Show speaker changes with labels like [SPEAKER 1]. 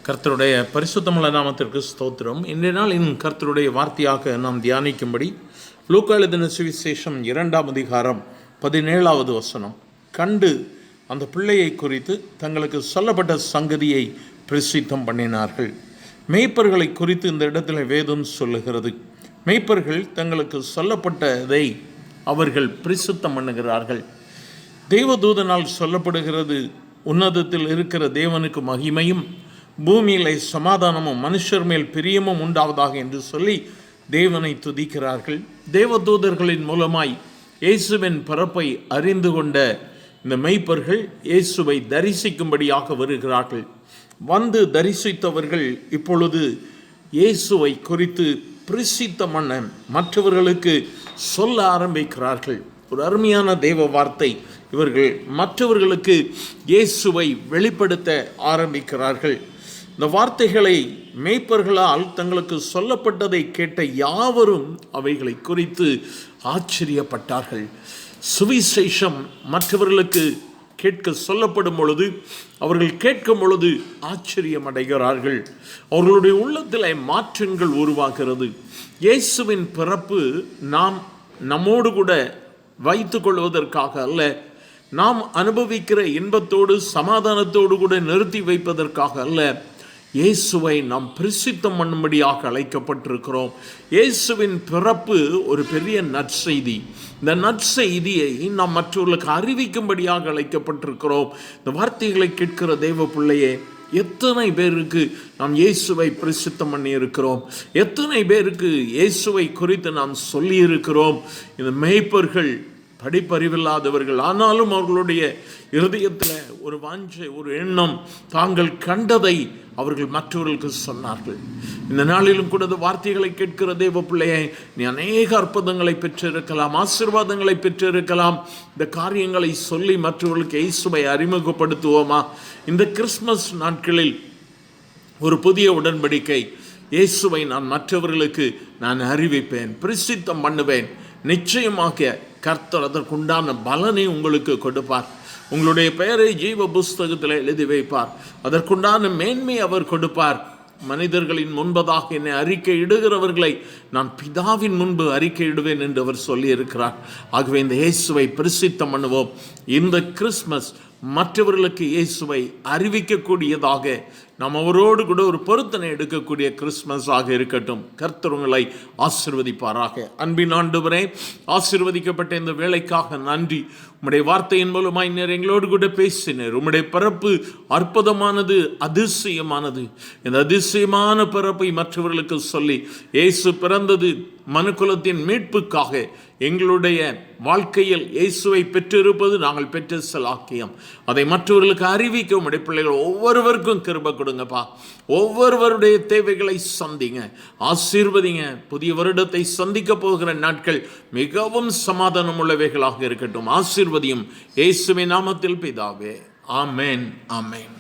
[SPEAKER 1] கர்த்தருடைய பரிசுத்தமுள்ள நாமத்திற்கு ஸ்தோத்திரம். இன்றைய நாள் கர்த்தருடைய வார்த்தையாக நாம் தியானிக்கும்படி லூக்கா எழுதின சுவிசேஷம் 2ஆம் அதிகாரம் 17வது வசனம். கண்டு அந்த பிள்ளையை குறித்து தங்களுக்கு சொல்லப்பட்ட சங்கதியை பிரசித்தம் பண்ணினார்கள். மேய்ப்பர்களை குறித்து இந்த இடத்துல வேதம் சொல்லுகிறது. மேய்ப்பர்கள் தங்களுக்கு சொல்லப்பட்டதை அவர்கள் பிரசித்தம் பண்ணுகிறார்கள். தேவதூதனால் சொல்லப்படுகிறது, உன்னதத்தில் இருக்கிற தேவனுக்கு மகிமையும் பூமியிலே சமாதானமும் மனுஷர் மேல் பிரியமும் உண்டாவதாக என்று சொல்லி தேவனை துதிக்கிறார்கள். தேவதூதர்களின் மூலமாய் இயேசுவின் பிறப்பை அறிந்து கொண்ட இந்த மெய்ப்பர்கள் இயேசுவை தரிசிக்கும்படியாக வருகிறார்கள். வந்து தரிசித்தவர்கள் இப்பொழுது இயேசுவை குறித்து பிரசித்தம் பண்ண மற்றவர்களுக்கு சொல்ல ஆரம்பிக்கிறார்கள். ஒரு அருமையான தேவ வார்த்தை. இவர்கள் மற்றவர்களுக்கு இயேசுவை வெளிப்படுத்த ஆரம்பிக்கிறார்கள். இந்த வார்த்தைகளை மேய்ப்பர்களால் தங்களுக்கு சொல்லப்பட்டதை கேட்ட யாவரும் அவைகளை குறித்து ஆச்சரியப்பட்டார்கள். சுவிசேஷம் மற்றவர்களுக்கு கேட்க சொல்லப்படும் பொழுது அவர்கள் கேட்கும் பொழுது ஆச்சரியம் அடைகிறார்கள். அவர்களுடைய உள்ளத்தில் மாற்றங்கள் உருவாகிறது. இயேசுவின் பிறப்பு நாம் நம்மோடு கூட வைத்து கொள்வதற்காக அல்ல, நாம் அனுபவிக்கிற இன்பத்தோடு சமாதானத்தோடு கூட நிறுத்தி வைப்பதற்காக அல்ல, இயேசுவை நாம் பிரசித்தம் பண்ணும்படியாக அழைக்கப்பட்டிருக்கிறோம். இயேசுவின் பிறப்பு ஒரு பெரிய நற்செய்தி. இந்த நற்செய்தியை நாம் மற்றவர்களுக்கு அறிவிக்கும்படியாக அழைக்கப்பட்டிருக்கிறோம். இந்த வார்த்தைகளை கேட்கிற தேவ பிள்ளையே, எத்தனை பேருக்கு நாம் இயேசுவை பிரசித்தம் பண்ணி இருக்கிறோம்? எத்தனை பேருக்கு இயேசுவை குறித்து நாம் சொல்லி இருக்கிறோம்? இந்த மேய்ப்பர்கள் படிப்பறிவில்லாதவர்கள், ஆனாலும் அவர்களுடைய இருதயத்தில் ஒரு வாஞ்சை, ஒரு எண்ணம், தாங்கள் கண்டதை அவர்கள் மற்றவர்களுக்கு சொன்னார்கள். இந்த நாளிலும் கூட இந்த வார்த்தைகளை கேட்கிற தேவ பிள்ளையை, நீ அநேக அற்புதங்களை பெற்றிருக்கலாம், ஆசீர்வாதங்களை பெற்றிருக்கலாம். இந்த காரியங்களை சொல்லி மற்றவர்களுக்கு இயேசுவை அறிமுகப்படுத்துவோமா? இந்த கிறிஸ்மஸ் நாட்களில் ஒரு புதிய உடன்படிக்கை, இயேசுவை நான் மற்றவர்களுக்கு நான் அறிவிப்பேன், பிரசித்தம் பண்ணுவேன். நிச்சயமாக கர்த்தர் அதற்குண்டான பலனை உங்களுக்கு கொடுப்பார். உங்களுடைய பெயரை ஜீவ புஸ்தகத்தில் எழுதி வைப்பார். அதற்குண்டான மேன்மை அவர் கொடுப்பார். மனிதர்களின் முன்பதாக என்னை அறிக்கை இடுகிறவர்களை நான் பிதாவின் முன்பு அறிக்கை இடுவேன் என்று அவர் சொல்லியிருக்கிறார். ஆகவே இந்த இயேசுவை பிரசித்தம் பண்ணுவோம். இந்த கிறிஸ்மஸ் மற்றவர்களுக்கு இயேசுவை அறிவிக்கக்கூடியதாக நாம் அவரோடு கூட ஒரு பொருத்தனை எடுக்கக்கூடிய கிறிஸ்மஸ் ஆக இருக்கட்டும். கர்த்தர் உங்களை ஆசீர்வதிப்பாராக. அன்பின் ஆண்டவரே, ஆசீர்வதிக்கப்பட்ட இந்த வேலைக்காக நன்றி. உம்முடைய வார்த்தையின் மூலமாய் எங்களோடு கூட பேசினர். உம்முடைய பிறப்பு அற்புதமானது, அதிசயமானது. இந்த அதிசயமான பிறப்பை மற்றவர்களுக்கு சொல்லி, இயேசு பிறந்தது மனுக்குலத்தின் மீட்புக்காக, எங்களுடைய வாழ்க்கையில் இயேசுவை பெற்றிருப்பது நாங்கள் பெற்ற சலாக்கியம். அதை மற்றவர்களுக்கு அறிவிக்க உம்முடைய பிள்ளைகள் ஒவ்வொருவருக்கும் கிருபை கொடுங்கப்பா. ஒவ்வொருவருடைய தேவைகளை சந்திங்க, ஆசீர்வதிங்க. புதிய வருடத்தை சந்திக்க போகிற நாட்கள் மிகவும் சமாதானம் உள்ளவைகளாக இருக்கட்டும். ஆசீர்வதியும். இயேசுவின் நாமத்தில் பிதாவே. ஆமென், ஆமென்.